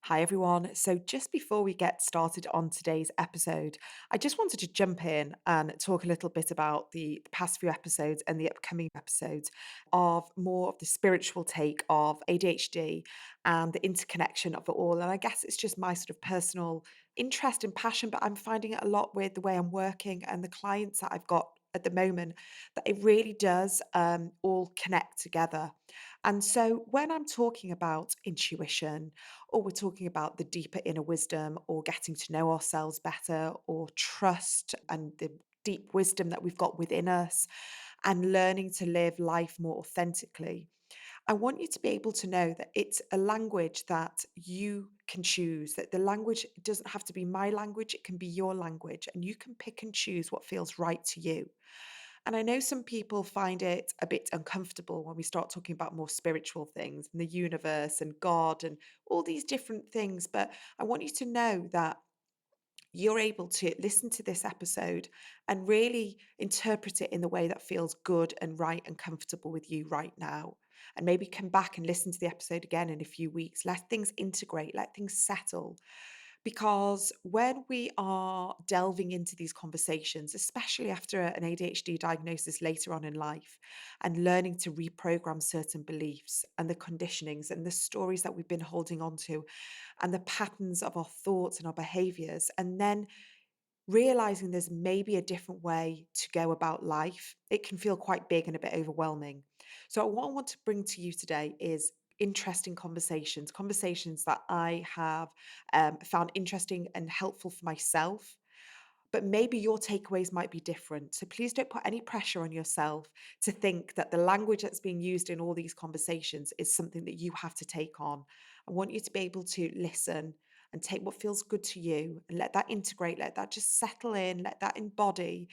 Hi, everyone. So, just before we get started on today's episode, I just wanted to jump in and talk a little bit about the past few episodes and the upcoming episodes of more of the spiritual take of ADHD and the interconnection of it all. And I guess it's just my sort of personal interest and passion, but I'm finding it a lot with the way I'm working and the clients that I've got at the moment that it really does all connect together. And so, when I'm talking about intuition, or we're talking about the deeper inner wisdom or getting to know ourselves better or trust and the deep wisdom that we've got within us and learning to live life more authentically. I want you to be able to know that it's a language that you can choose, that the language doesn't have to be my language, it can be your language, and you can pick and choose what feels right to you. And I know some people find it a bit uncomfortable when we start talking about more spiritual things and the universe and God and all these different things. But I want you to know that you're able to listen to this episode and really interpret it in the way that feels good and right and comfortable with you right now. And maybe come back and listen to the episode again in a few weeks. Let things integrate, let things settle. Because when we are delving into these conversations, especially after an ADHD diagnosis later on in life, and learning to reprogram certain beliefs and the conditionings and the stories that we've been holding on to, and the patterns of our thoughts and our behaviors, and then realizing there's maybe a different way to go about life, it can feel quite big and a bit overwhelming. So, what I want to bring to you today is interesting conversations, conversations that I have found interesting and helpful for myself. But maybe your takeaways might be different. So please don't put any pressure on yourself to think that the language that's being used in all these conversations is something that you have to take on. I want you to be able to listen and take what feels good to you and let that integrate, let that just settle in, let that embody.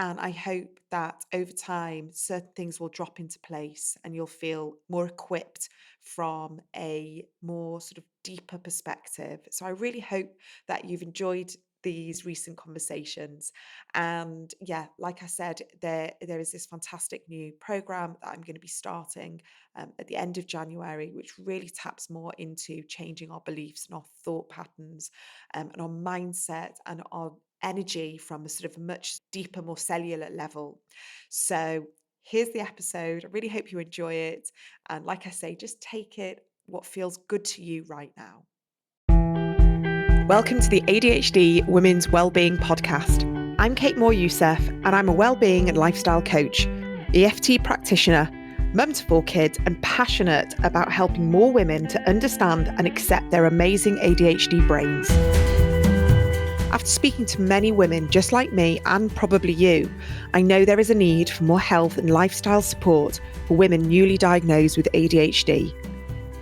And I hope that over time, certain things will drop into place and you'll feel more equipped from a more sort of deeper perspective. So I really hope that you've enjoyed these recent conversations. And yeah, like I said, there is this fantastic new program that I'm going to be starting at the end of January, which really taps more into changing our beliefs and our thought patterns and our mindset and our energy from a sort of much deeper, more cellular level. So here's the episode. I really hope you enjoy it. And like I say, just take it what feels good to you right now. Welcome to the ADHD Women's Wellbeing Podcast. I'm Kate Moore Youssef, and I'm a wellbeing and lifestyle coach, EFT practitioner, mum to 4 kids, and passionate about helping more women to understand and accept their amazing ADHD brains. After speaking to many women just like me and probably you, I know there is a need for more health and lifestyle support for women newly diagnosed with ADHD.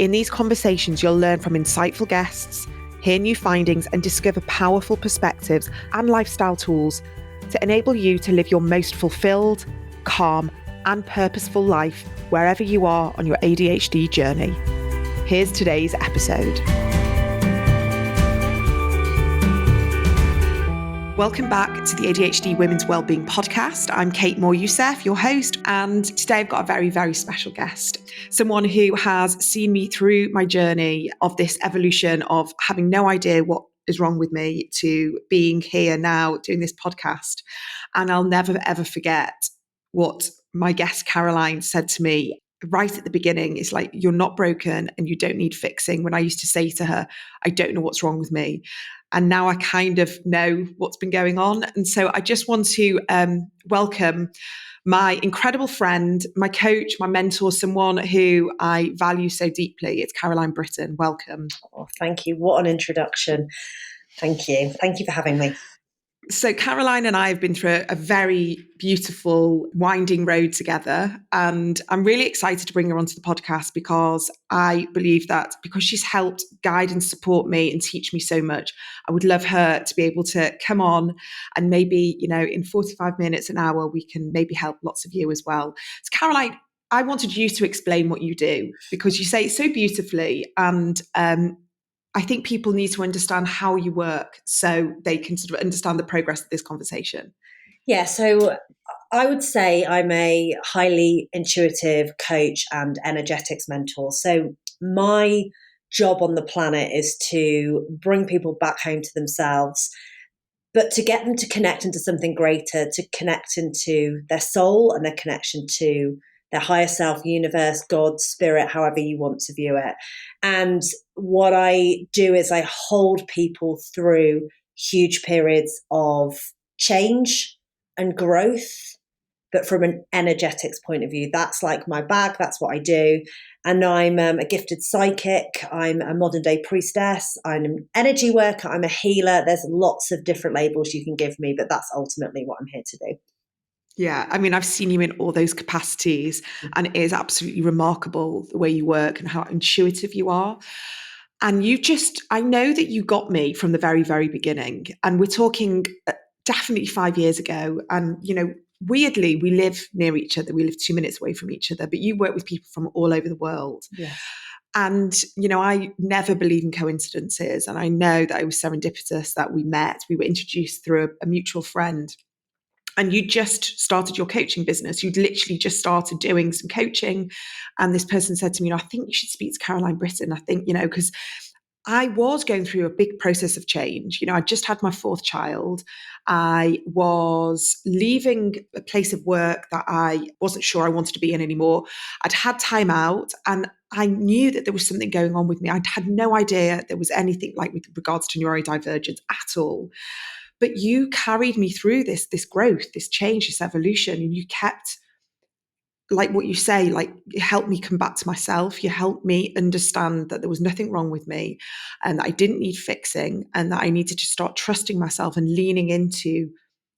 In these conversations, you'll learn from insightful guests, hear new findings, and discover powerful perspectives and lifestyle tools to enable you to live your most fulfilled, calm, and purposeful life wherever you are on your ADHD journey. Here's today's episode. Welcome back to the ADHD Women's Wellbeing Podcast. I'm Kate Moore Youssef, your host, and today I've got a very, very special guest. Someone who has seen me through my journey of this evolution of having no idea what is wrong with me to being here now doing this podcast. And I'll never, ever forget what my guest Caroline said to me right at the beginning. It's like, you're not broken and you don't need fixing. When I used to say to her, I don't know what's wrong with me. And now I kind of know what's been going on. And so I just want to welcome my incredible friend, my coach, my mentor, someone who I value so deeply. It's Caroline Britton. Welcome. Oh, thank you. What an introduction. Thank you. Thank you for having me. So Caroline and I have been through a very beautiful winding road together. And I'm really excited to bring her onto the podcast because I believe that because she's helped guide and support me and teach me so much, I would love her to be able to come on and maybe, in 45 minutes, an hour, we can maybe help lots of you as well. So Caroline, I wanted you to explain what you do because you say it so beautifully. And I think people need to understand how you work so they can sort of understand the progress of this conversation. Yeah, so I would say I'm a highly intuitive coach and energetics mentor. So my job on the planet is to bring people back home to themselves, but to get them to connect into something greater, to connect into their soul and their connection to their higher self, universe, God, spirit, however you want to view it. And what I do is I hold people through huge periods of change and growth, but from an energetics point of view. That's like my bag, that's what I do. And I'm a gifted psychic, I'm a modern day priestess, I'm an energy worker, I'm a healer. There's lots of different labels you can give me, but that's ultimately what I'm here to do. Yeah, I mean, I've seen you in all those capacities, and it is absolutely remarkable the way you work and how intuitive you are. And I know that you got me from the very, very beginning. And we're talking definitely 5 years ago. And, weirdly, we live near each other. We live 2 minutes away from each other, but you work with people from all over the world. Yes. And, I never believe in coincidences. And I know that it was serendipitous that we met. We were introduced through a mutual friend. And you just started your coaching business. You'd literally just started doing some coaching. And this person said to me, I think you should speak to Caroline Britton. I think, because I was going through a big process of change. I just had my fourth child. I was leaving a place of work that I wasn't sure I wanted to be in anymore. I'd had time out, and I knew that there was something going on with me. I'd had no idea there was anything like with regards to neurodivergence at all. But you carried me through this growth, this change, this evolution, and you kept, like what you say, like, you helped me come back to myself. You helped me understand that there was nothing wrong with me and that I didn't need fixing, and that I needed to start trusting myself and leaning into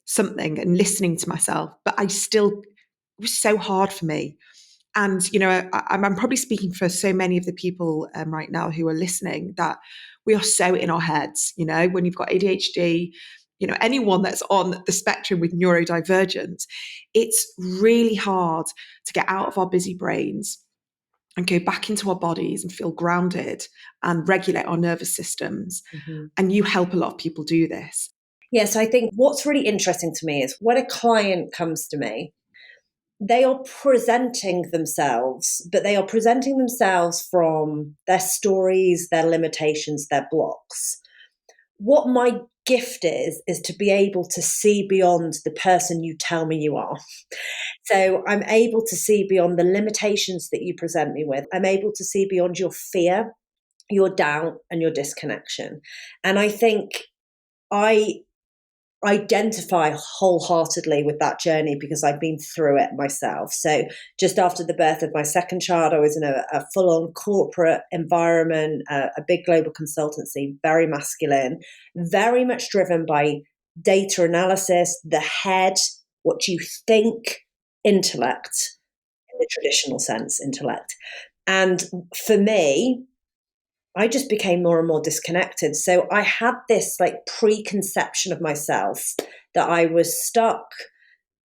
something and listening to myself. But it was so hard for me. And, I'm probably speaking for so many of the people right now who are listening, that we are so in our heads. When you've got ADHD, anyone that's on the spectrum with neurodivergence, it's really hard to get out of our busy brains and go back into our bodies and feel grounded and regulate our nervous systems. Mm-hmm. And you help a lot of people do this. Yes, I think what's really interesting to me is when a client comes to me, they are presenting themselves, but they are presenting themselves from their stories, their limitations, their blocks. What my gift is to be able to see beyond the person you tell me you are. So I'm able to see beyond the limitations that you present me with. I'm able to see beyond your fear, your doubt, and your disconnection. And I think I identify wholeheartedly with that journey because I've been through it myself. So just after the birth of my second child, I was in a full-on corporate environment, a big global consultancy, very masculine, very much driven by data analysis, the head, what you think, intellect, in the traditional sense, intellect. And for me, I just became more and more disconnected. So I had this like preconception of myself that I was stuck,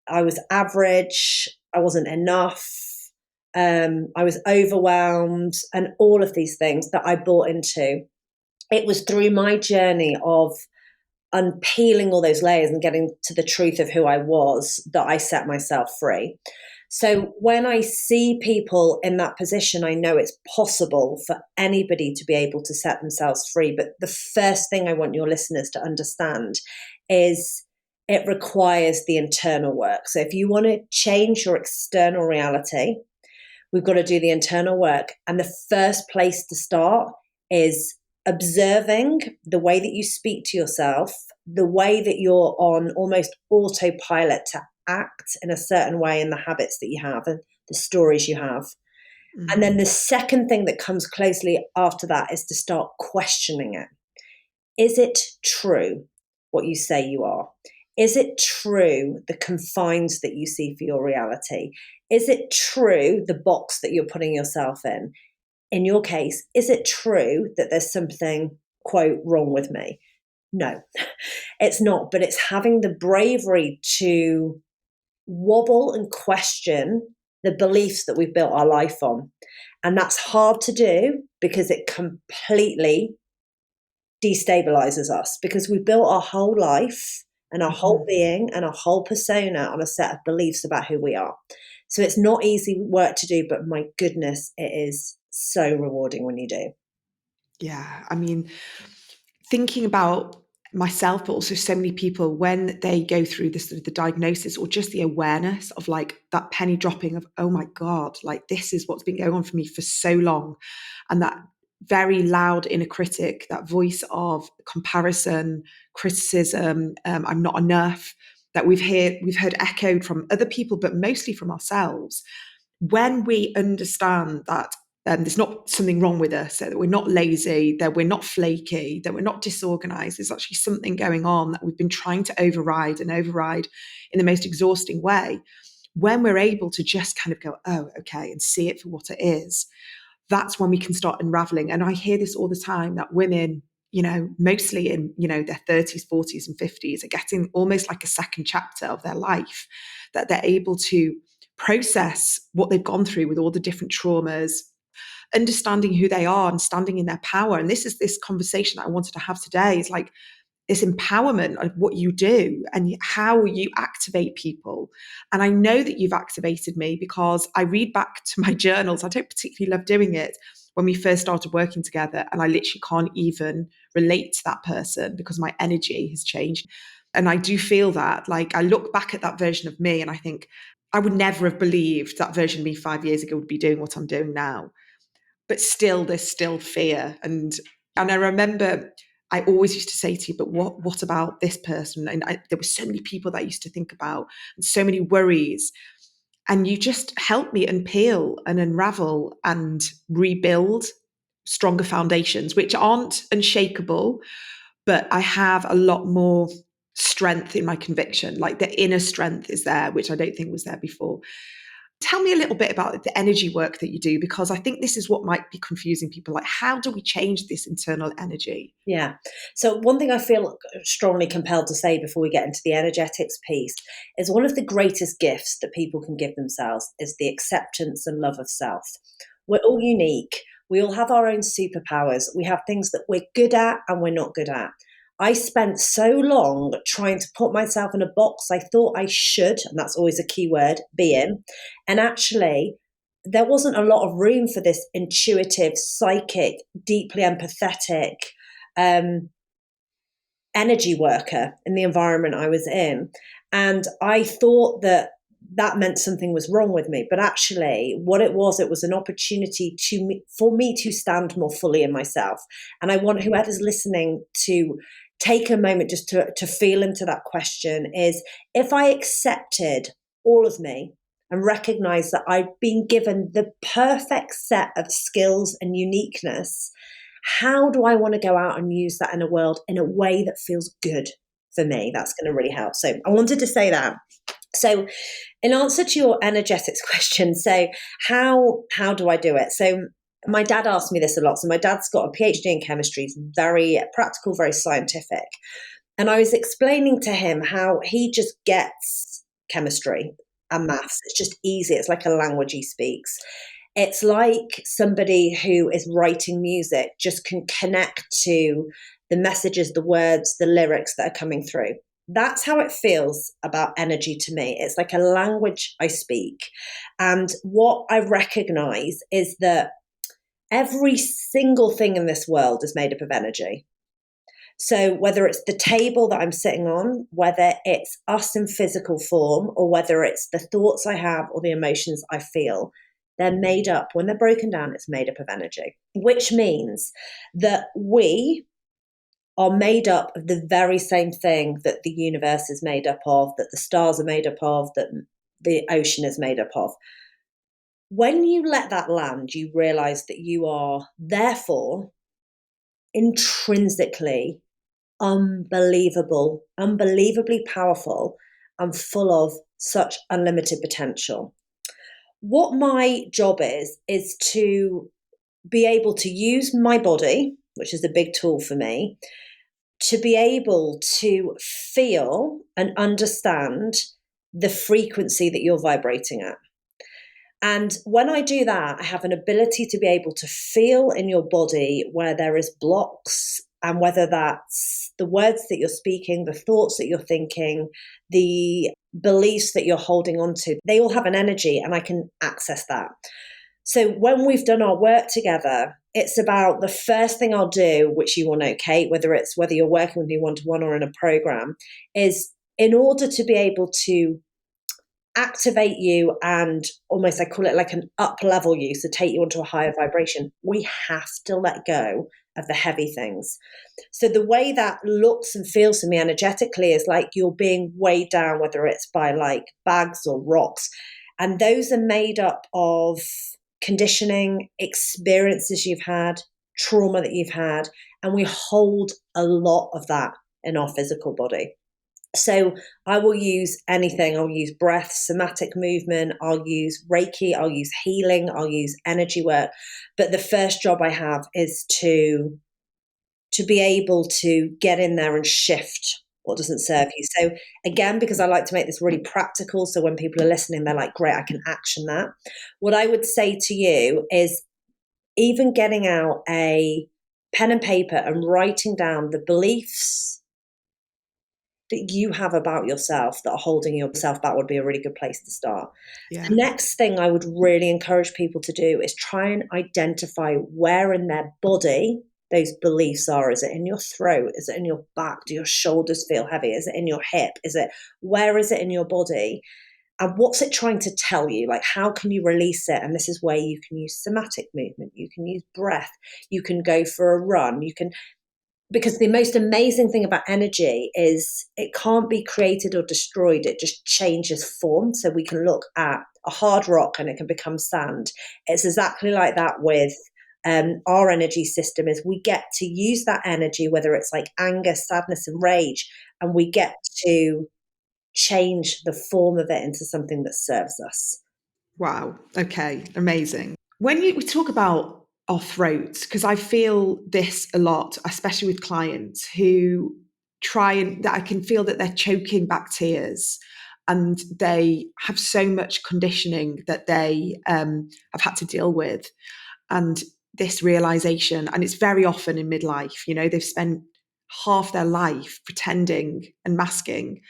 I was average, I wasn't enough, I was overwhelmed, and all of these things that I bought into. It was through my journey of unpeeling all those layers and getting to the truth of who I was that I set myself free. So when I see people in that position, I know it's possible for anybody to be able to set themselves free. But the first thing I want your listeners to understand is it requires the internal work. So if you want to change your external reality, we've got to do the internal work. And the first place to start is observing the way that you speak to yourself, the way that you're on almost autopilot to act in a certain way in the habits that you have and the stories you have. And then the second thing that comes closely after that is to start questioning it. Is it true what you say you are? Is it true the confines that you see for your reality? Is it true the box that you're putting yourself in? In your case, is it true that there's something, quote, wrong with me? No, it's not. But it's having the bravery to wobble and question the beliefs that we've built our life on. And that's hard to do because it completely destabilizes us because we built our whole life and our whole being and our whole persona on a set of beliefs about who we are. So it's not easy work to do, but my goodness, it is so rewarding when you do. Yeah. I mean, thinking about myself, but also so many people when they go through this sort of the diagnosis or just the awareness of like that penny dropping of, oh my God, like this is what's been going on for me for so long. And that very loud inner critic, that voice of comparison, criticism, I'm not enough, that we've heard echoed from other people, but mostly from ourselves. When we understand that there's not something wrong with us, that we're not lazy, that we're not flaky, that we're not disorganized, there's actually something going on that we've been trying to override and override in the most exhausting way. When we're able to just kind of go, oh, okay, and see it for what it is, that's when we can start unraveling. And I hear this all the time that women, mostly in, their 30s, 40s, and 50s are getting almost like a second chapter of their life, that they're able to process what they've gone through with all the different traumas, understanding who they are and standing in their power. And this is this conversation that I wanted to have today is like, this empowerment of what you do and how you activate people. And I know that you've activated me because I read back to my journals. I don't particularly love doing it when we first started working together. And I literally can't even relate to that person because my energy has changed. And I do feel that, like, I look back at that version of me and I think I would never have believed that version of me 5 years ago would be doing what I'm doing now. But still, there's still fear. And I remember I always used to say to you, but what about this person? And there were so many people that I used to think about and so many worries. And you just helped me unpeel and unravel and rebuild stronger foundations, which aren't unshakable, but I have a lot more strength in my conviction. Like the inner strength is there, which I don't think was there before. Tell me a little bit about the energy work that you do, because I think this is what might be confusing people. Like, how do we change this internal energy? Yeah. So, one thing I feel strongly compelled to say before we get into the energetics piece is one of the greatest gifts that people can give themselves is the acceptance and love of self. We're all unique. We all have our own superpowers. We have things that we're good at and we're not good at. I spent so long trying to put myself in a box I thought I should, and that's always a key word, be in. And actually, there wasn't a lot of room for this intuitive, psychic, deeply empathetic, um, energy worker in the environment I was in. And I thought that that meant something was wrong with me. But actually, what it was an opportunity for me to stand more fully in myself. And I want whoever's listening to take a moment just to feel into that question is, if I accepted all of me and recognize that I've been given the perfect set of skills and uniqueness, how do I want to go out and use that in a world in a way that feels good for me? That's going to really help. So I wanted to say that. So in answer to your energetics question, so how do I do it? So my dad asked me this a lot. So my dad's got a PhD in chemistry. He's very practical, very scientific. And I was explaining to him how he just gets chemistry and maths. It's just easy. It's like a language he speaks. It's like somebody who is writing music just can connect to the messages, the words, the lyrics that are coming through. That's how it feels about energy to me. It's like a language I speak. And what I recognize is that every single thing in this world is made up of energy. So whether it's the table that I'm sitting on, whether it's us in physical form, or whether it's the thoughts I have or the emotions I feel, they're made up. When they're broken down, it's made up of energy, which means that we are made up of the very same thing that the universe is made up of, that the stars are made up of, that the ocean is made up of. When you let that land, you realize that you are therefore intrinsically unbelievable, unbelievably powerful, and full of such unlimited potential. What my job is to be able to use my body, which is a big tool for me, to be able to feel and understand the frequency that you're vibrating at. And when I do that, I have an ability to be able to feel in your body where there is blocks, and whether that's the words that you're speaking, the thoughts that you're thinking, the beliefs that you're holding on to, they all have an energy, and I can access that. So when we've done our work together, it's about the first thing I'll do, which you will know, Kate, whether you're working with me one to one or in a program, is in order to be able to activate you and almost, I call it like an up level you, so take you onto a higher vibration, we have to let go of the heavy things. So the way that looks and feels to me energetically is like you're being weighed down, whether it's by like bags or rocks. And those are made up of conditioning, experiences you've had, trauma that you've had. And we hold a lot of that in our physical body. So I will use anything. I'll use breath, somatic movement. I'll use Reiki. I'll use healing. I'll use energy work. But the first job I have is to be able to get in there and shift what doesn't serve you. So again, because I like to make this really practical, so when people are listening, they're like, great, I can action that. What I would say to you is even getting out a pen and paper and writing down the beliefs that you have about yourself that are holding yourself back would be a really good place to start. The Yeah. next thing I would really encourage people to do is try and identify where in their body those beliefs are. Is it in your throat? Is it in your back? Do your shoulders feel heavy? Is it in your hip? Where is it in your body? And what's it trying to tell you? Like, how can you release it? And this is where you can use somatic movement. You can use breath. You can go for a run. Because the most amazing thing about energy is it can't be created or destroyed. It just changes form. So we can look at a hard rock and it can become sand. It's exactly like that with our energy system. Is we get to use that energy, whether it's like anger, sadness, and rage, and we get to change the form of it into something that serves us. Wow. Okay. Amazing. When we talk about our throats, because I feel this a lot, especially with clients who try and that I can feel that they're choking back tears and they have so much conditioning that they have had to deal with. And this realization, and it's very often in midlife, they've spent half their life pretending and masking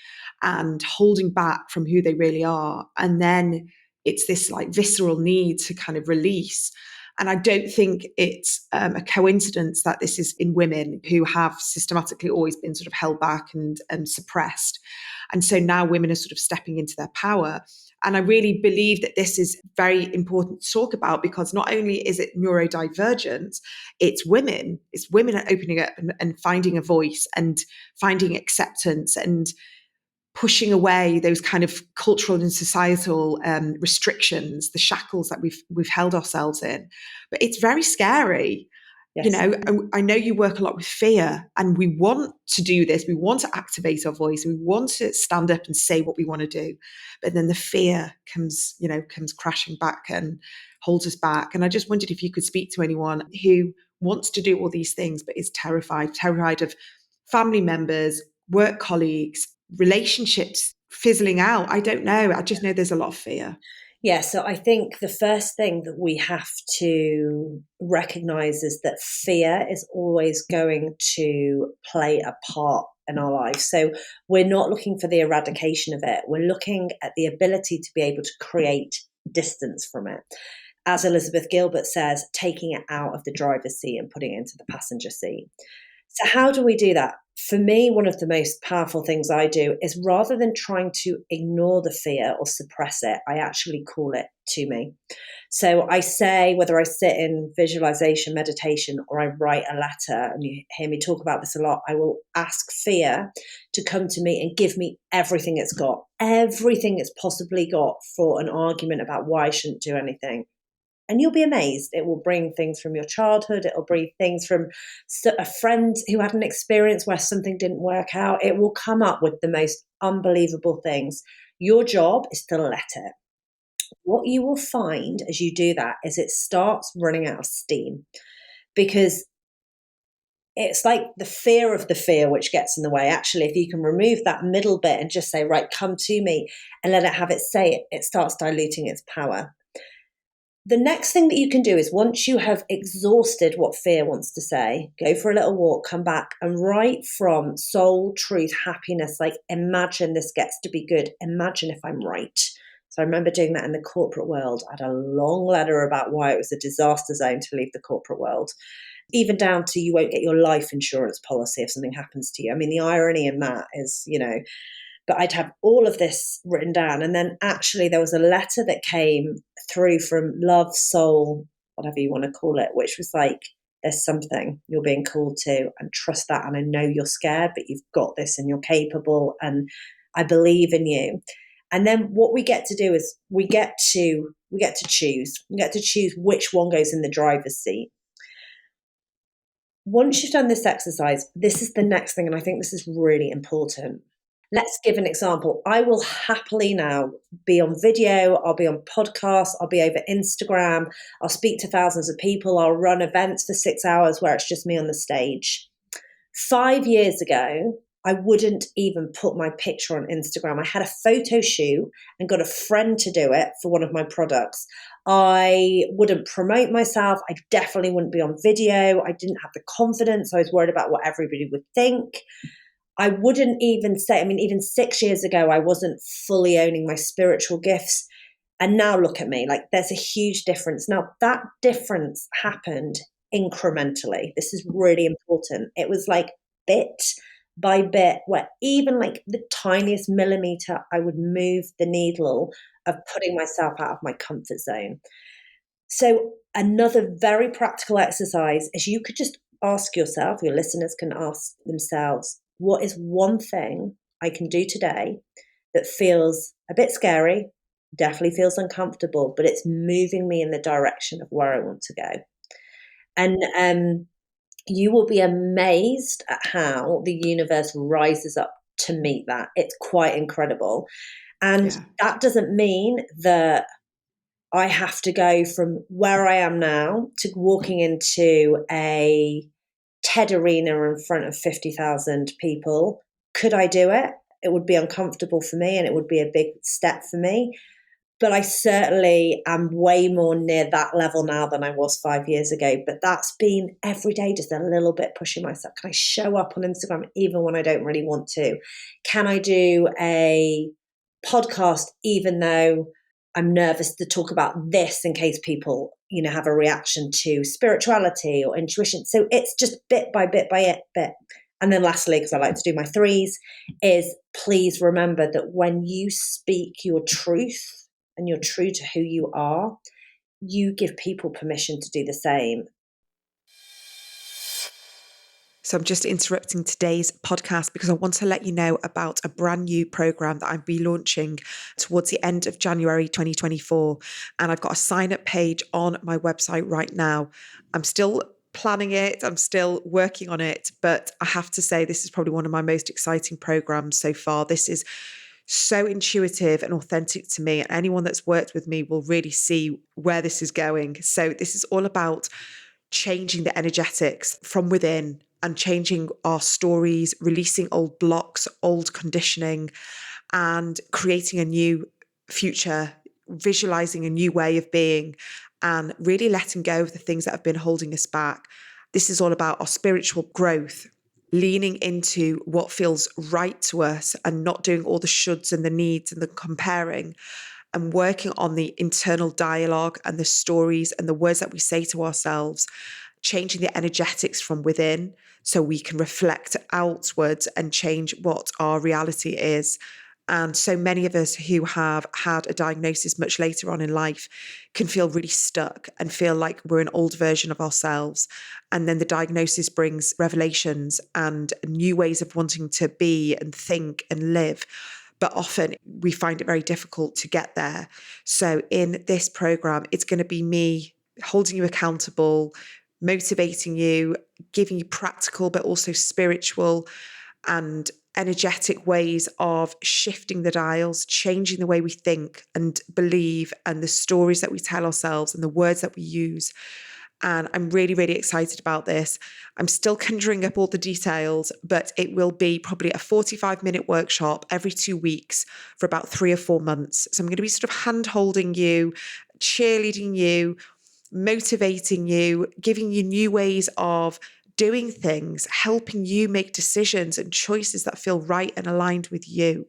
and holding back from who they really are. And then it's this like visceral need to kind of release. And I don't think it's a coincidence that this is in women who have systematically always been sort of held back and suppressed. And so now women are sort of stepping into their power. And I really believe that this is very important to talk about because not only is it neurodivergent, it's women are opening up and finding a voice and finding acceptance and pushing away those kind of cultural and societal restrictions, the shackles that we've held ourselves in. But it's very scary. Yes. I know you work a lot with fear, and we want to do this. We want to activate our voice. We want to stand up and say what we want to do. But then the fear comes crashing back and holds us back. And I just wondered if you could speak to anyone who wants to do all these things, but is terrified of family members, work colleagues, relationships fizzling out. I don't know. I just know there's a lot of fear. Yeah, so I think the first thing that we have to recognize is that fear is always going to play a part in our life. So we're not looking for the eradication of it. We're looking at the ability to be able to create distance from it. As Elizabeth Gilbert says, taking it out of the driver's seat and putting it into the passenger seat. So, how do we do that? For me, one of the most powerful things I do is rather than trying to ignore the fear or suppress it, I actually call it to me. So I say, whether I sit in visualization, meditation, or I write a letter, and you hear me talk about this a lot, I will ask fear to come to me and give me everything it's got, everything it's possibly got for an argument about why I shouldn't do anything. And you'll be amazed. It will bring things from your childhood. It will bring things from a friend who had an experience where something didn't work out. It will come up with the most unbelievable things. Your job is to let it. What you will find as you do that is it starts running out of steam because it's like the fear of the fear which gets in the way. Actually, if you can remove that middle bit and just say, right, come to me and let it have its say, it starts diluting its power. The next thing that you can do is once you have exhausted what fear wants to say, go for a little walk, come back and write from soul, truth, happiness. Like, imagine this gets to be good. Imagine if I'm right. So I remember doing that in the corporate world. I had a long letter about why it was a disaster zone to leave the corporate world, even down to you won't get your life insurance policy if something happens to you. I mean, the irony in that is, but I'd have all of this written down. And then actually, there was a letter that came through from Love, Soul, whatever you want to call it, which was like, there's something you're being called to, and trust that. And I know you're scared, but you've got this and you're capable. And I believe in you. And then what we get to do is we get to choose. We get to choose which one goes in the driver's seat. Once you've done this exercise, this is the next thing, and I think this is really important. Let's give an example. I will happily now be on video, I'll be on podcasts, I'll be over Instagram, I'll speak to thousands of people, I'll run events for 6 hours where it's just me on the stage. 5 years ago, I wouldn't even put my picture on Instagram. I had a photo shoot and got a friend to do it for one of my products. I wouldn't promote myself. I definitely wouldn't be on video. I didn't have the confidence. I was worried about what everybody would think. I wouldn't even say, I mean, even 6 years ago, I wasn't fully owning my spiritual gifts. And now look at me, like there's a huge difference. Now that difference happened incrementally. This is really important. It was like bit by bit, where even like the tiniest millimeter, I would move the needle of putting myself out of my comfort zone. So another very practical exercise is you could just ask yourself, your listeners can ask themselves, what is one thing I can do today that feels a bit scary, definitely feels uncomfortable, but it's moving me in the direction of where I want to go? And you will be amazed at how the universe rises up to meet that. It's quite incredible. And Yeah. that doesn't mean that I have to go from where I am now to walking into a TED arena in front of 50,000 people. Could I do it? It would be uncomfortable for me and it would be a big step for me. But I certainly am way more near that level now than I was 5 years ago. But that's been every day, just a little bit pushing myself. Can I show up on Instagram even when I don't really want to? Can I do a podcast even though I'm nervous to talk about this in case people, have a reaction to spirituality or intuition? So it's just bit by bit by bit. And then lastly, because I like to do my threes, is please remember that when you speak your truth, and you're true to who you are, you give people permission to do the same. So I'm just interrupting today's podcast because I want to let you know about a brand new program that I'll be launching towards the end of January 2024. And I've got a sign up page on my website right now. I'm still planning it. I'm still working on it, but I have to say this is probably one of my most exciting programs so far. This is so intuitive and authentic to me, and anyone that's worked with me will really see where this is going. So this is all about changing the energetics from within and changing our stories, releasing old blocks, old conditioning, and creating a new future, visualizing a new way of being, and really letting go of the things that have been holding us back. This is all about our spiritual growth, leaning into what feels right to us and not doing all the shoulds and the needs and the comparing, and working on the internal dialogue and the stories and the words that we say to ourselves, changing the energetics from within so we can reflect outwards and change what our reality is. And so many of us who have had a diagnosis much later on in life can feel really stuck and feel like we're an old version of ourselves. And then the diagnosis brings revelations and new ways of wanting to be and think and live. But often we find it very difficult to get there. So in this program, it's going to be me holding you accountable, motivating you, giving you practical, but also spiritual and energetic ways of shifting the dials, changing the way we think and believe, and the stories that we tell ourselves and the words that we use. And I'm really, really excited about this. I'm still conjuring up all the details, but it will be probably a 45-minute workshop every 2 weeks for about 3 or 4 months. So I'm going to be sort of hand-holding you, cheerleading you, motivating you, giving you new ways of doing things, helping you make decisions and choices that feel right and aligned with you.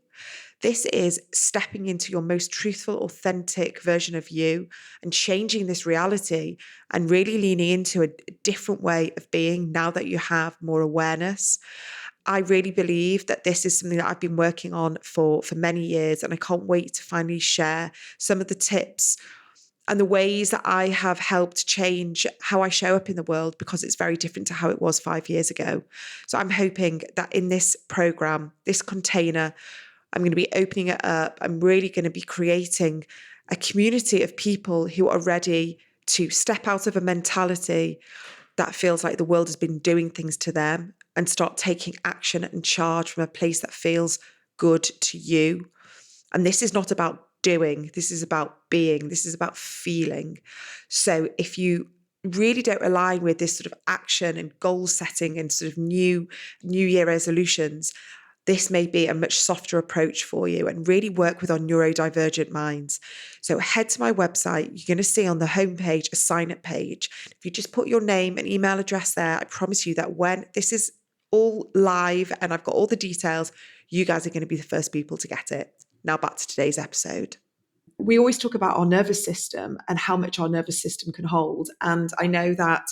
This is stepping into your most truthful, authentic version of you and changing this reality and really leaning into a different way of being now that you have more awareness. I really believe that this is something that I've been working on for many years, and I can't wait to finally share some of the tips and the ways that I have helped change how I show up in the world, because it's very different to how it was 5 years ago. So I'm hoping that in this program, this container, I'm going to be opening it up. I'm really going to be creating a community of people who are ready to step out of a mentality that feels like the world has been doing things to them and start taking action and charge from a place that feels good to you. And this is not about doing, this is about being, this is about feeling. So if you really don't align with this sort of action and goal setting and sort of new year resolutions, this may be a much softer approach for you and really work with our neurodivergent minds. So head to my website. You're going to see on the homepage a sign up page. If you just put your name and email address there, I promise you that when this is all live and I've got all the details, you guys are going to be the first people to get it. Now back to today's episode. We always talk about our nervous system and how much our nervous system can hold. And I know that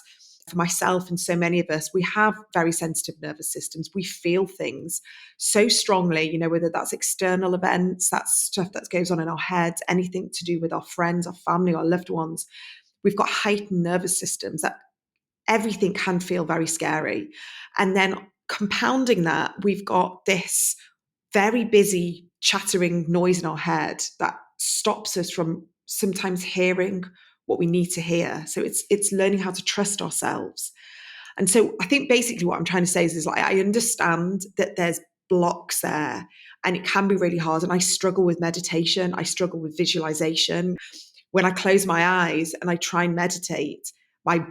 for myself and so many of us, we have very sensitive nervous systems. We feel things so strongly, whether that's external events, that's stuff that goes on in our heads, anything to do with our friends, our family, our loved ones. We've got heightened nervous systems that everything can feel very scary. And then compounding that, we've got this very busy chattering noise in our head that stops us from sometimes hearing what we need to hear. So it's learning how to trust ourselves. And so I think basically what I'm trying to say is like, I understand that there's blocks there and it can be really hard. And I struggle with meditation. I struggle with visualization. When I close my eyes and I try and meditate, my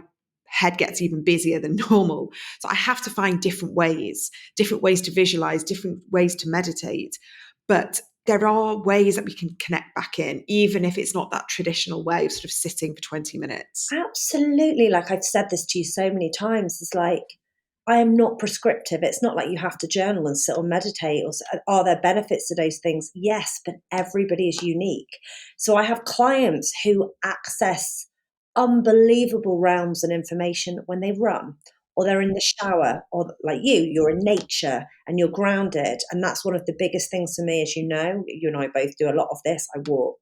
head gets even busier than normal. So I have to find different ways to visualize, different ways to meditate. But there are ways that we can connect back in, even if it's not that traditional way of sort of sitting for 20 minutes. Absolutely. Like I've said this to you so many times. It's like, I am not prescriptive. It's not like you have to journal and sit or meditate. Or are there benefits to those things? Yes, but everybody is unique. So I have clients who access unbelievable realms and information when they run, or they're in the shower, or like you're in nature and you're grounded. And that's one of the biggest things for me, as you know. You and I both do a lot of this. I walk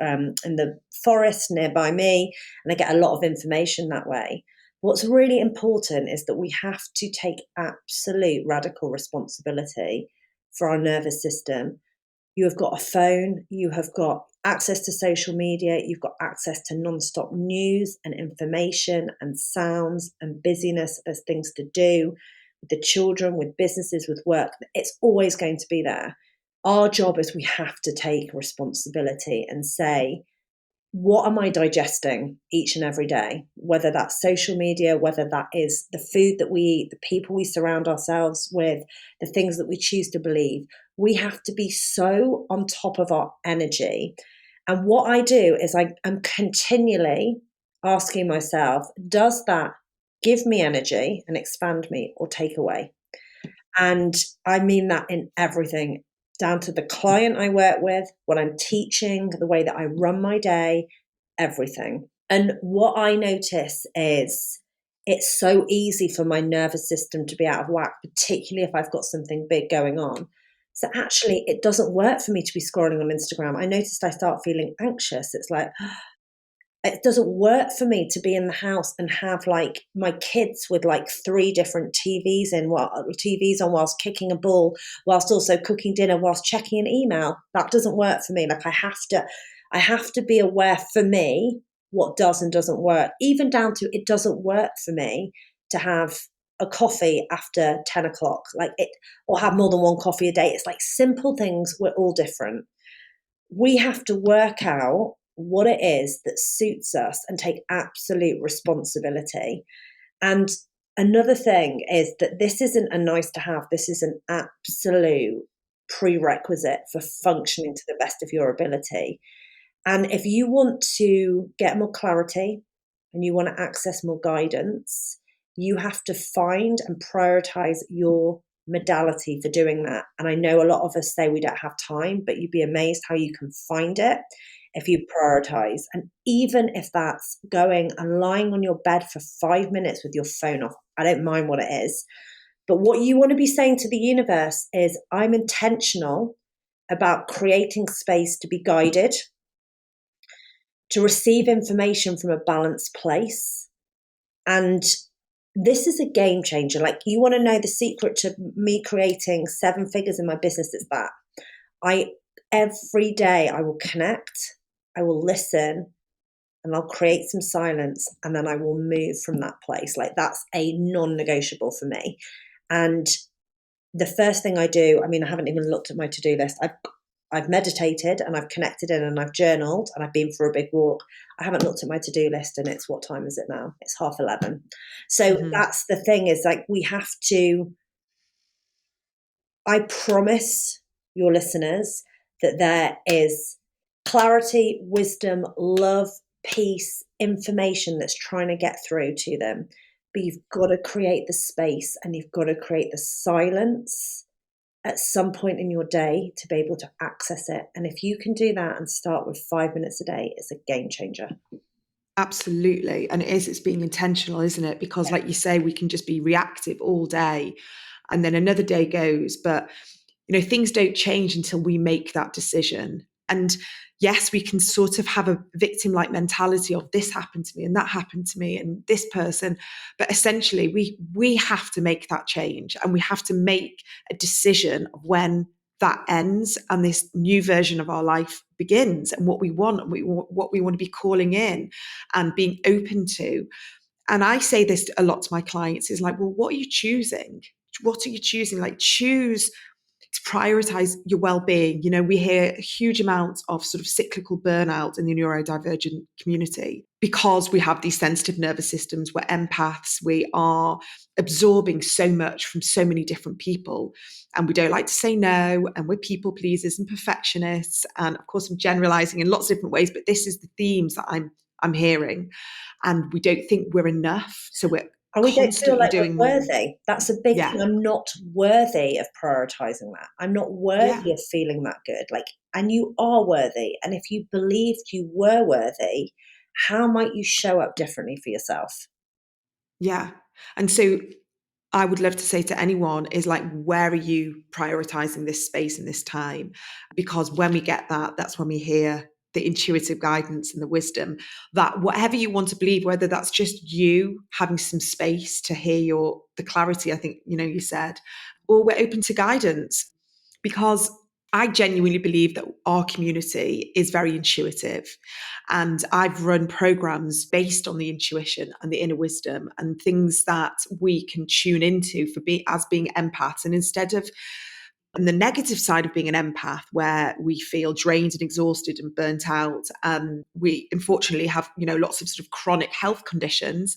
in the forest nearby me, and I get a lot of information that way. What's really important is that we have to take absolute radical responsibility for our nervous system. You have got a phone, you have got access to social media, you've got access to non-stop news and information and sounds and busyness. There's things to do with the children, with businesses, with work. It's always going to be there. Our job is we have to take responsibility and say, what am I digesting each and every day? Whether that's social media, whether that is the food that we eat, the people we surround ourselves with, the things that we choose to believe. We have to be so on top of our energy. And what I do is I'm continually asking myself, does that give me energy and expand me or take away? And I mean that in everything, down to the client I work with, what I'm teaching, the way that I run my day, everything. And what I notice is it's so easy for my nervous system to be out of whack, particularly if I've got something big going on. So actually, it doesn't work for me to be scrolling on Instagram. I noticed I start feeling anxious. It's like, it doesn't work for me to be in the house and have like my kids with like three different TVs on whilst kicking a ball, whilst also cooking dinner, whilst checking an email. That doesn't work for me. Like I have to be aware for me what does and doesn't work, even down to it doesn't work for me to have a coffee after 10 o'clock, like it, or have more than one coffee a day. It's like simple things. We're all different. We have to work out what it is that suits us and take absolute responsibility. And another thing is that this isn't a nice to have, this is an absolute prerequisite for functioning to the best of your ability. And if you want to get more clarity and you want to access more guidance, you have to find and prioritize your modality for doing that. And I know a lot of us say we don't have time, but you'd be amazed how you can find it if you prioritize. And even if that's going and lying on your bed for 5 minutes with your phone off, I don't mind what it is. But what you want to be saying to the universe is, I'm intentional about creating space to be guided, to receive information from a balanced place. And this is a game changer. Like, you want to know the secret to me creating 7 figures in my business? It's that every day I will connect, I will listen, and I'll create some silence, and then I will move from that place. Like, that's a non-negotiable for me. And the first thing I do, I mean, I haven't even looked at my to-do list. I've meditated and I've connected in and I've journaled and I've been for a big walk. I haven't looked at my to-do list, and it's, what time is it now? It's 11:30. So Mhm. that's the thing, is like, we have to, I promise your listeners that there is clarity, wisdom, love, peace, information that's trying to get through to them. But you've got to create the space and you've got to create the silence at some point in your day to be able to access it. And if you can do that and start with 5 minutes a day, it's a game changer. Absolutely. And it's being intentional, isn't it? Because, like you say, we can just be reactive all day and then another day goes. But, things don't change until we make that decision. And yes, we can sort of have a victim like mentality of, this happened to me and that happened to me and this person. But essentially, we have to make that change, and we have to make a decision of when that ends and this new version of our life begins, and what we want, and what we want to be calling in and being open to. And I say this a lot to my clients, is like, well, what are you choosing? What are you choosing? Like, choose to prioritize your well-being. We hear huge amounts of sort of cyclical burnout in the neurodivergent community because we have these sensitive nervous systems. We're empaths. We are absorbing so much from so many different people, and we don't like to say no, and we're people pleasers and perfectionists. And of course, I'm generalizing in lots of different ways, but this is the themes that I'm hearing. And we don't think we're enough, so we're And we don't feel constantly like doing we're more. worthy. That's a big Yeah, thing. I'm not worthy of prioritizing that. I'm not yeah. worthy of feeling that good. Like, and you are worthy. And if you believed you were worthy, how might you show up differently for yourself? Yeah. And so I would love to say to anyone is like, where are you prioritizing this space and this time? Because when we get that, that's when we hear the intuitive guidance and the wisdom that whatever you want to believe, whether that's just you having some space to hear the clarity, I think, you said, or we're open to guidance. Because I genuinely believe that our community is very intuitive. And I've run programs based on the intuition and the inner wisdom and things that we can tune into as being empaths. And instead of on the negative side of being an empath, where we feel drained and exhausted and burnt out, we unfortunately have, lots of sort of chronic health conditions.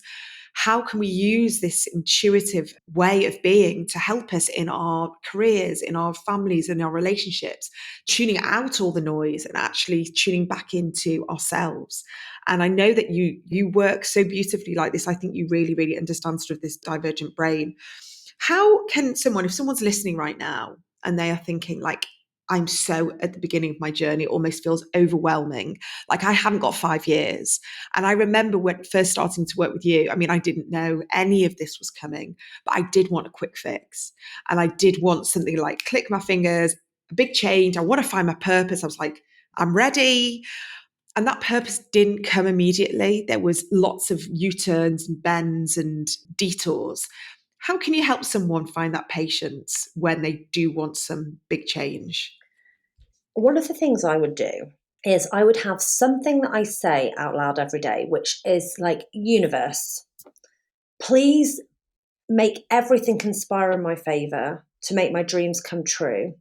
How can we use this intuitive way of being to help us in our careers, in our families, in our relationships, tuning out all the noise and actually tuning back into ourselves? And I know that you work so beautifully like this. I think you really, really understand sort of this divergent brain. How can someone, if someone's listening right now and they are thinking like, I'm so at the beginning of my journey, it almost feels overwhelming. Like, I haven't got 5 years. And I remember when first starting to work with you, I mean, I didn't know any of this was coming, but I did want a quick fix. And I did want something like click my fingers, a big change. I want to find my purpose. I was like, I'm ready. And that purpose didn't come immediately. There was lots of U-turns and bends and detours. How can you help someone find that patience when they do want some big change? One of the things I would do is I would have something that I say out loud every day, which is like, universe, please make everything conspire in my favor to make my dreams come true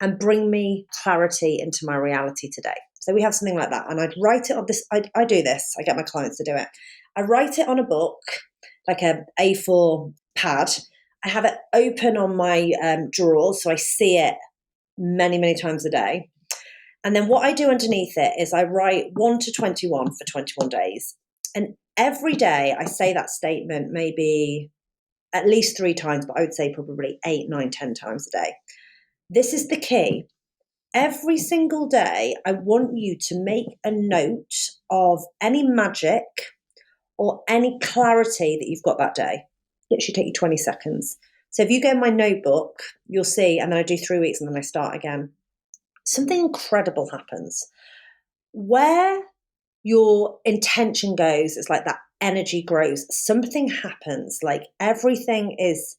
and bring me clarity into my reality today. So we have something like that. And I'd write it on this. I do this. I get my clients to do it. I write it on a book, like a A4 pad. I have it open on my drawers so I see it many, many times a day. And then what I do underneath it is I write 1 to 21 for 21 days. And every day I say that statement maybe at least 3 times, but I would say probably 8, 9, 10 times a day. This is the key. Every single day, I want you to make a note of any magic or any clarity that you've got that day. Literally take you 20 seconds. So if you go in my notebook, you'll see, and then I do 3 weeks and then I start again. Something incredible happens. Where your intention goes, it's like that energy grows. Something happens, like everything is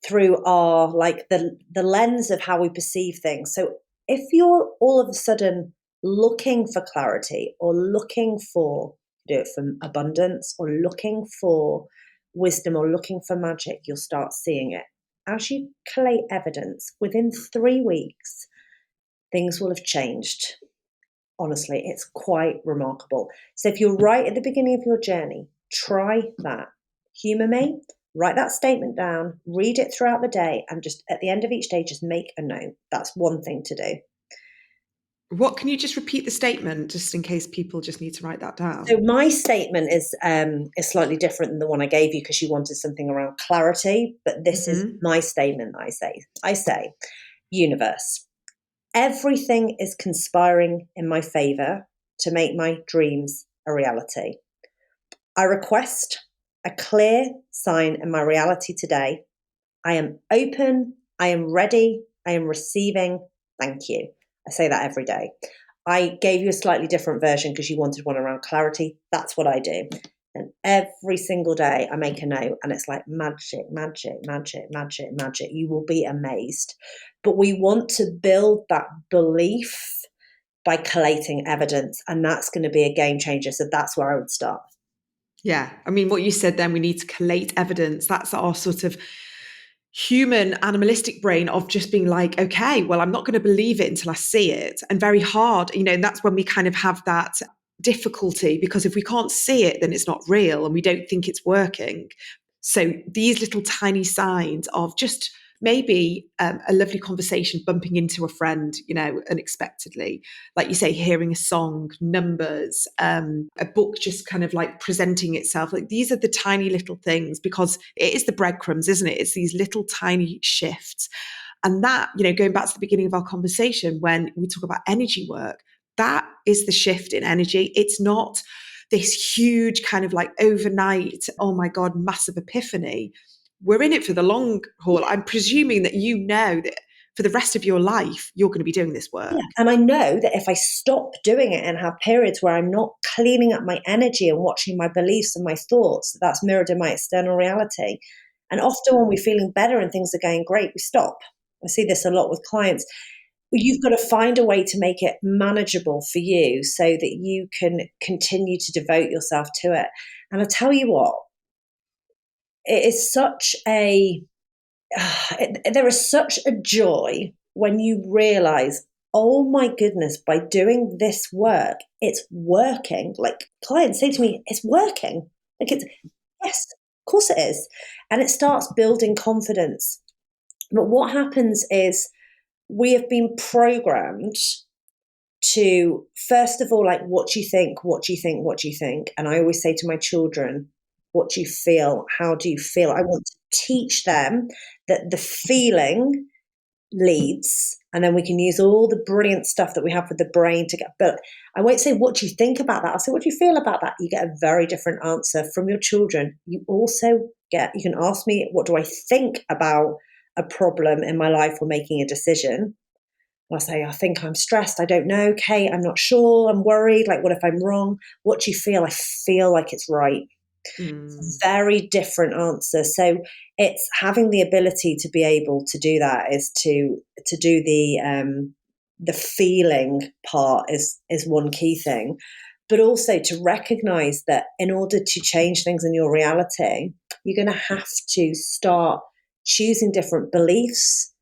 through our, like the lens of how we perceive things. So if you're all of a sudden looking for clarity or looking for, do it for abundance or looking for wisdom or looking for magic, you'll start seeing it. As you collate evidence, within 3 weeks, things will have changed. Honestly, it's quite remarkable. So if you're right at the beginning of your journey, try that. Humour me, write that statement down, read it throughout the day, and just at the end of each day, just make a note. That's one thing to do. What can you just repeat the statement just in case people just need to write that So down? my statement is slightly different than the one I gave you because you wanted something around clarity, but this is Hmm. my statement that I say. I say, universe, everything is conspiring in my favour to make my dreams a reality. I request a clear sign in my reality today. I am open, I am ready, I am receiving. Thank you. I say that every day. I gave you a slightly different version because you wanted one around clarity. That's what I do. And every single day I make a note and it's like magic, magic, magic, magic, magic. You will be amazed. But we want to build that belief by collating evidence, and that's going to be a game changer. So that's where I would start. Yeah. I mean, what you said then, we need to collate evidence. That's our sort of human animalistic brain of just being like, okay, well, I'm not going to believe it until I see it. And very hard, and that's when we kind of have that difficulty because if we can't see it, then it's not real and we don't think it's working. So these little tiny signs of just maybe a lovely conversation bumping into a friend, unexpectedly, like you say, hearing a song, numbers, a book just kind of like presenting itself. Like these are the tiny little things because it is the breadcrumbs, isn't it? It's these little tiny shifts. And that, going back to the beginning of our conversation, when we talk about energy work, that is the shift in energy. It's not this huge kind of like overnight, oh my God, massive epiphany. We're in it for the long haul. I'm presuming that that for the rest of your life, you're going to be doing this Yeah. work. And I know that if I stop doing it and have periods where I'm not cleaning up my energy and watching my beliefs and my thoughts, that's mirrored in my external reality. And often when we're feeling better and things are going great, we stop. I see this a lot with clients. You've got to find a way to make it manageable for you so that you can continue to devote yourself to it. And I tell you what, it is such a there is such a joy when you realize, oh my goodness, by doing this work, it's working. Like clients say to me, it's working. Like it's, yes, of course it is. And it starts building confidence. But what happens is we have been programmed to, first of all, like, what do you think? What do you think? What do you think? And I always say to my children, what do you feel? How do you feel? I want to teach them that the feeling leads, and then we can use all the brilliant stuff that we have with the brain to get. But I won't say, what do you think about that? I'll say, what do you feel about that? You get a very different answer from your children. You also you can ask me, what do I think about a problem in my life or making a decision? I say, I think I'm stressed. I don't know. Kate, I'm not sure. I'm worried. Like, what if I'm wrong? What do you feel? I feel like it's right. Mm. Very different answer. So it's having the ability to be able to do that is to do the feeling part is one key thing, but also to recognize that in order to change things in your reality, you're going to have to start choosing different beliefs,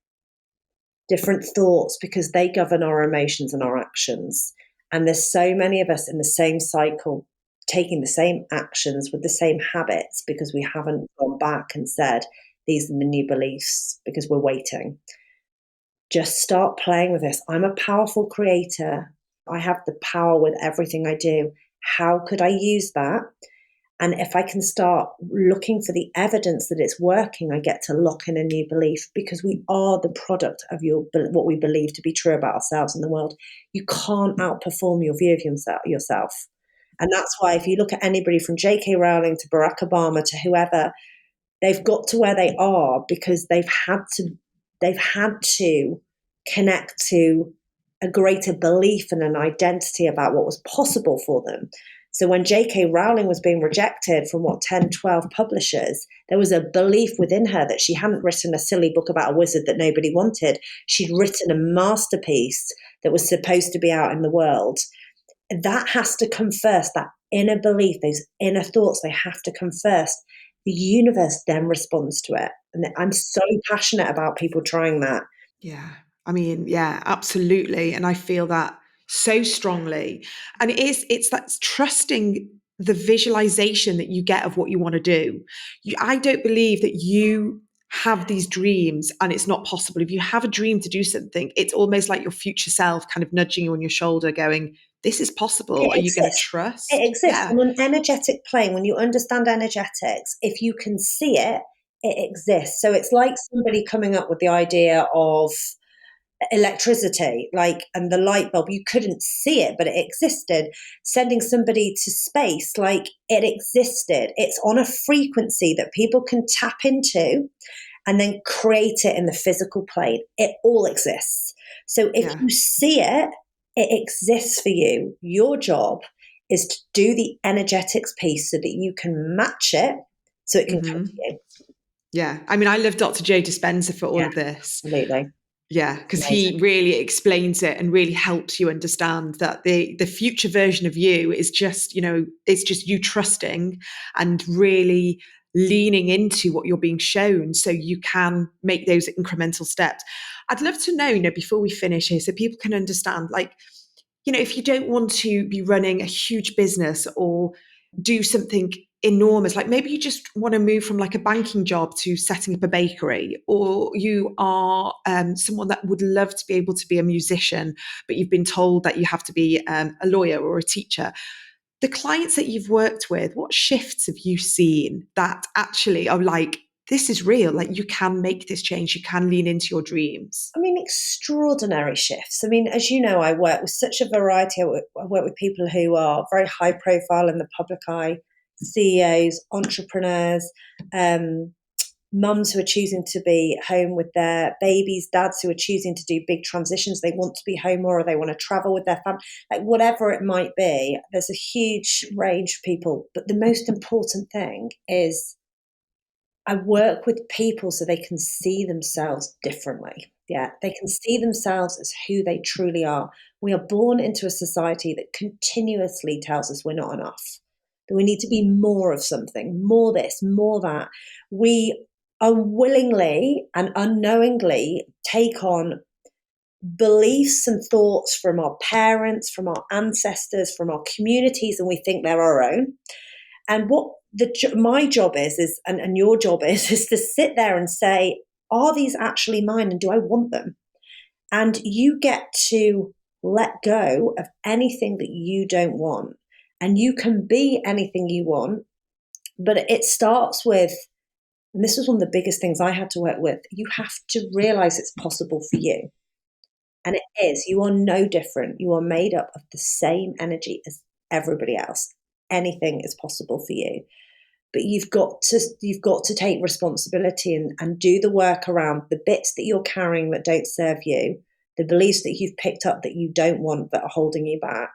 different thoughts, because they govern our emotions and our actions. And there's so many of us in the same cycle, taking the same actions with the same habits because we haven't gone back and said, these are the new beliefs, because we're waiting. Just start playing with this. I'm a powerful creator. I have the power with everything I do. How could I use that? And if I can start looking for the evidence that it's working, I get to lock in a new belief, because we are the product of what we believe to be true about ourselves and the world. You can't outperform your view of yourself. And that's why if you look at anybody from J.K. Rowling to Barack Obama to whoever, they've got to where they are because they've had to connect to a greater belief and an identity about what was possible for them. So when J.K. Rowling was being rejected from 10, 12 publishers, there was a belief within her that she hadn't written a silly book about a wizard that nobody wanted. She'd written a masterpiece that was supposed to be out in the world. That has to come first. That inner belief, those inner thoughts, they have to come first. The universe then responds to it. And I'm so passionate about people trying that. Yeah. I mean, yeah, absolutely. And I feel that so strongly. And it's that trusting the visualization that you get of what you want to do. I don't believe that you have these dreams and it's not possible. If you have a dream to do something, it's almost like your future self kind of nudging you on your shoulder, going, this is possible. It Are you going to exists. It trust? exists Yeah. on an energetic plane. When you understand energetics, if you can see it, it exists. So it's like somebody coming up with the idea of electricity, like, and the light bulb, you couldn't see it, but it existed. Sending somebody to space, like, it existed. It's on a frequency that people can tap into and then create it in the physical plane. It all exists. So if Yeah. you see it, it exists for you. Your job is to do the energetics piece so that you can match it so it can come Hmm. to you. Yeah. I mean, I love Dr. Joe Dispenza for all Yeah, of this. absolutely. Yeah, because Amazing. he really explains it and really helps you understand that the future version of you is just, it's just you trusting and really leaning into what you're being shown so you can make those incremental steps. I'd love to know, before we finish here, so people can understand, like, if you don't want to be running a huge business or do something enormous, like maybe you just want to move from like a banking job to setting up a bakery, or you are someone that would love to be able to be a musician, but you've been told that you have to be a lawyer or a teacher. The clients that you've worked with, what shifts have you seen that actually are like, this is real, like you can make this change, you can lean into your dreams? I mean, extraordinary shifts. I mean, as you know, I work with such a variety. I work with people who are very high profile in the public eye, CEOs, entrepreneurs, um, mums who are choosing to be home with their babies, dads who are choosing to do big transitions. They want to be home more, or they want to travel with their family, like whatever it might be. There's a huge range of people. But the most important thing is I work with people so they can see themselves differently. Yeah, they can see themselves as who they truly are. We are born into a society that continuously tells us we're not enough, that we need to be more of something, more this, more that. We unwillingly and unknowingly take on beliefs and thoughts from our parents, from our ancestors, from our communities, and we think they're our own. And what my job is and your job is to sit there and say, are these actually mine and do I want them? And you get to let go of anything that you don't want. And you can be anything you want, but it starts with, and this was one of the biggest things I had to work with, you have to realize it's possible for you. And it is. You are no different. You are made up of the same energy as everybody else. Anything is possible for you, but you've got to take responsibility and do the work around the bits that you're carrying that don't serve you, the beliefs that you've picked up that you don't want that are holding you back,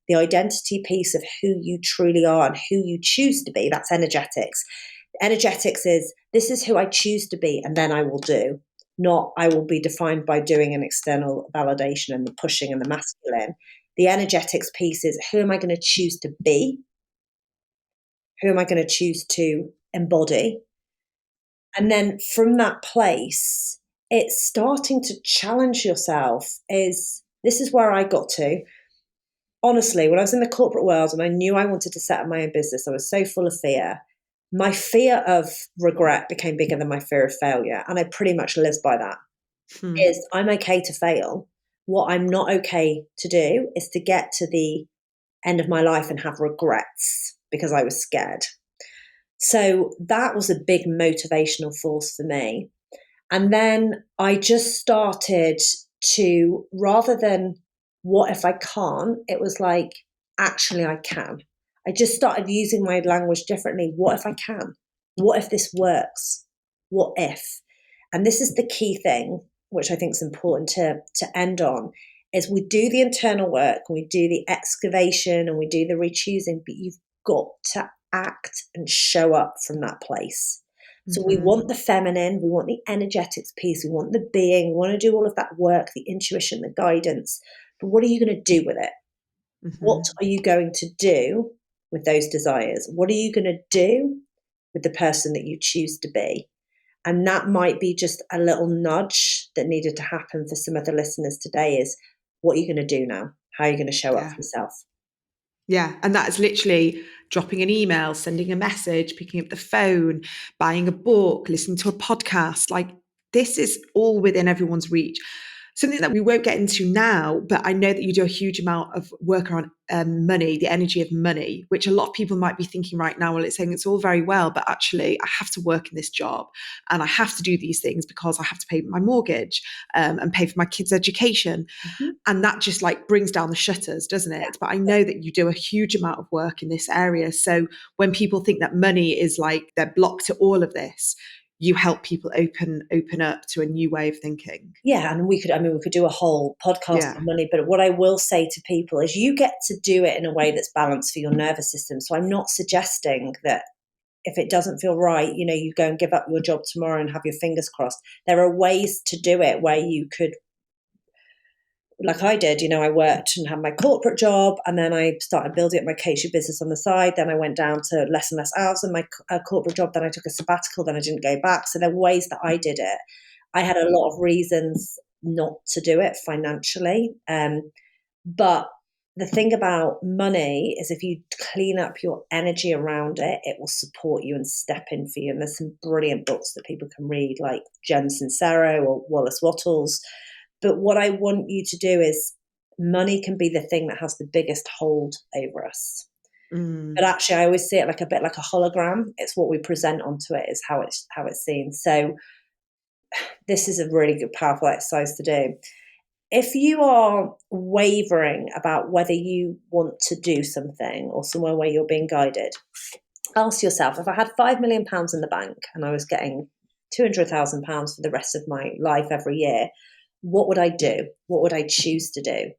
the identity piece of who you truly are and who you choose to be. That's energetics. Energetics is, this is who I choose to be and then I will do, not I will be defined by doing an external validation and the pushing and the masculine. The energetics piece is, who am I going to choose to be, who am I going to choose to embody? And then from that place, it's starting to challenge yourself. This is where I got to. Honestly, when I was in the corporate world and I knew I wanted to set up my own business, I was so full of fear. My fear of regret became bigger than my fear of failure. And I pretty much live by that. Hmm. Is, I'm okay to fail. What I'm not okay to do is to get to the end of my life and have regrets because I was scared. So that was a big motivational force for me. And then I just started to, rather than what if I can't, it was like, actually, I can. I just started using my language differently. What if I can? What if this works? What if? And this is the key thing, which I think is important to end on, is we do the internal work, we do the excavation, and we do the rechoosing, but you've got to act and show up from that place. So we Mhm. want the feminine, we want the energetics piece, we want the being, we want to do all of that work, the intuition, the guidance. But what are you going to do with it? What Mhm. are you going to do with those desires? What are you going to do with the person that you choose to be? And that might be just a little nudge that needed to happen for some of the listeners today is what are you going to do now? How are you going to show up Yeah. for yourself? Yeah, and that is literally dropping an email, sending a message, picking up the phone, buying a book, listening to a podcast. Like, this is all within everyone's reach. Something that we won't get into now, but I know that you do a huge amount of work around money, the energy of money, which a lot of people might be thinking right now, well, it's saying it's all very well, but actually I have to work in this job and I have to do these things because I have to pay my mortgage and pay for my kids' education. Mhm. And that just like brings down the shutters, doesn't it? But I know that you do a huge amount of work in this area. So when people think that money is like they're blocked to all of this, you help people open up to a new way of thinking. Yeah, and we could do a whole podcast Yeah. on money, but what I will say to people is you get to do it in a way that's balanced for your nervous system. So I'm not suggesting that if it doesn't feel right, you go and give up your job tomorrow and have your fingers crossed. There are ways to do it where you could, like I did, I worked and had my corporate job, and then I started building up my catering business on the side. Then I went down to less and less hours in my corporate job. Then I took a sabbatical. Then I didn't go back. So there were ways that I did it. I had a lot of reasons not to do it financially. But the thing about money is if you clean up your energy around it, it will support you and step in for you. And there's some brilliant books that people can read, like Jen Sincero or Wallace Wattles. But what I want you to do is money can be the thing that has the biggest hold over us. But Mm. actually, I always see it like a bit like a hologram. It's what we present onto it is how it's seen. So this is a really good, powerful exercise to do. If you are wavering about whether you want to do something or somewhere where you're being guided, ask yourself, if I had £5 million in the bank and I was getting £200,000 for the rest of my life every year, what would I do? What would I choose to do?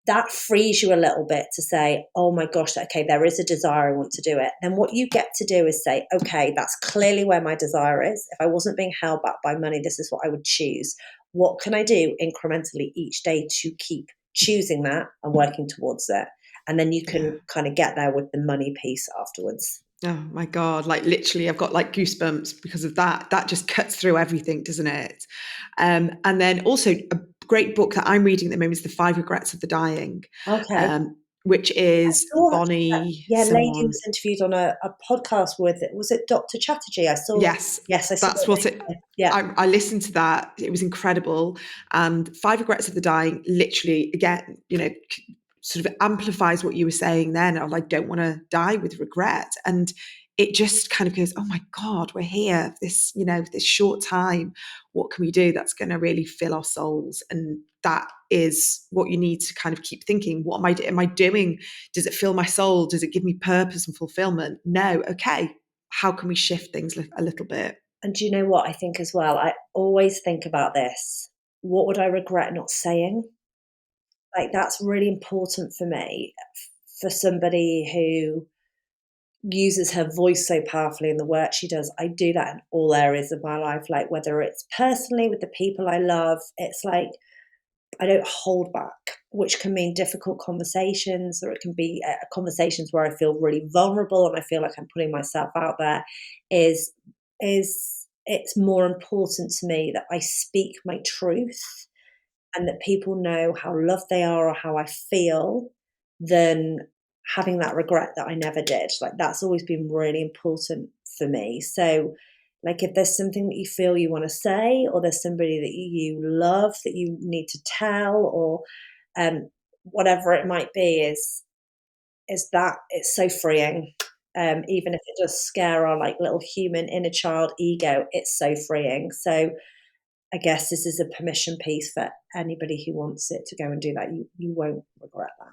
That frees you a little bit to say, oh my gosh, okay, there is a desire, I want to do it. Then what you get to do is say, okay, that's clearly where my desire is. If I wasn't being held back by money, this is what I would choose. What can I do incrementally each day to keep choosing that and working towards it? And then you Yeah. can kind of get there with the money piece afterwards. Oh my God. Like literally I've got like goosebumps because of that. That just cuts through everything, doesn't it? And then also a great book that I'm reading at the moment is The Five Regrets of the Dying, Okay. um, which is Saw actually that, Bonnie, yeah, lady someone. was interviewed on a podcast with it. Was it Dr. Chatterjee? I saw. Yes, Yes, I saw that's what it it. recently. Yeah. I listened to that. It was incredible. And Five Regrets of the Dying, literally, again, sort of amplifies what you were saying then. I like, don't want to die with regret. And it just kind of goes, oh my God, we're here. This short time. What can we do that's going to really fill our souls? And that is what you need to kind of keep thinking. What am I doing? Does it fill my soul? Does it give me purpose and fulfillment? No. Okay, how can we shift things a little bit? And do you know what I think as well? I always think about this. What would I regret not saying? Like, that's really important for me, for somebody who uses her voice so powerfully in the work she does. I do that in all areas of my life, like whether it's personally with the people I love, it's like I don't hold back, which can mean difficult conversations, or it can be conversations where I feel really vulnerable and I feel like I'm putting myself out there. Is it's more important to me that I speak my truth and that people know how loved they are or how I feel than having that regret that I never did. Like, that's always been really important for me. So, like, if there's something that you feel you want to say, or there's somebody that you love that you need to tell, or whatever it might be, is that it's so freeing. even if it does scare our like little human inner child ego, it's so freeing. So I guess this is a permission piece for anybody who wants it to go and do that. You won't regret that.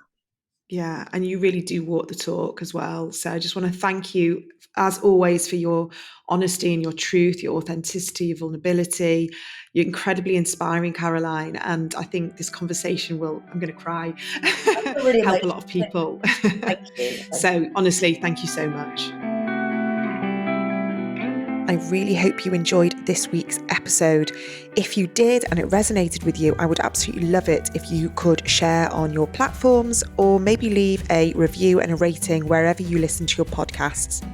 Yeah, and you really do walk the talk as well. So I just want to thank you, as always, for your honesty and your truth, your authenticity, your vulnerability. You're incredibly inspiring, Caroline. And I think this conversation will, I'm going to cry, That's a really help a emotional lot of thing. people. Thank you. Thank So honestly, thank you so much. I really hope you enjoyed this week's episode. If you did and it resonated with you, I would absolutely love it if you could share on your platforms or maybe leave a review and a rating wherever you listen to your podcasts.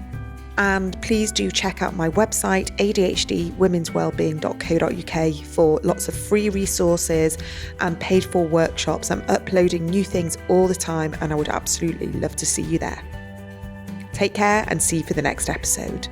And please do check out my website, adhdwomenswellbeing.co.uk, for lots of free resources and paid for workshops. I'm uploading new things all the time and I would absolutely love to see you there. Take care and see you for the next episode.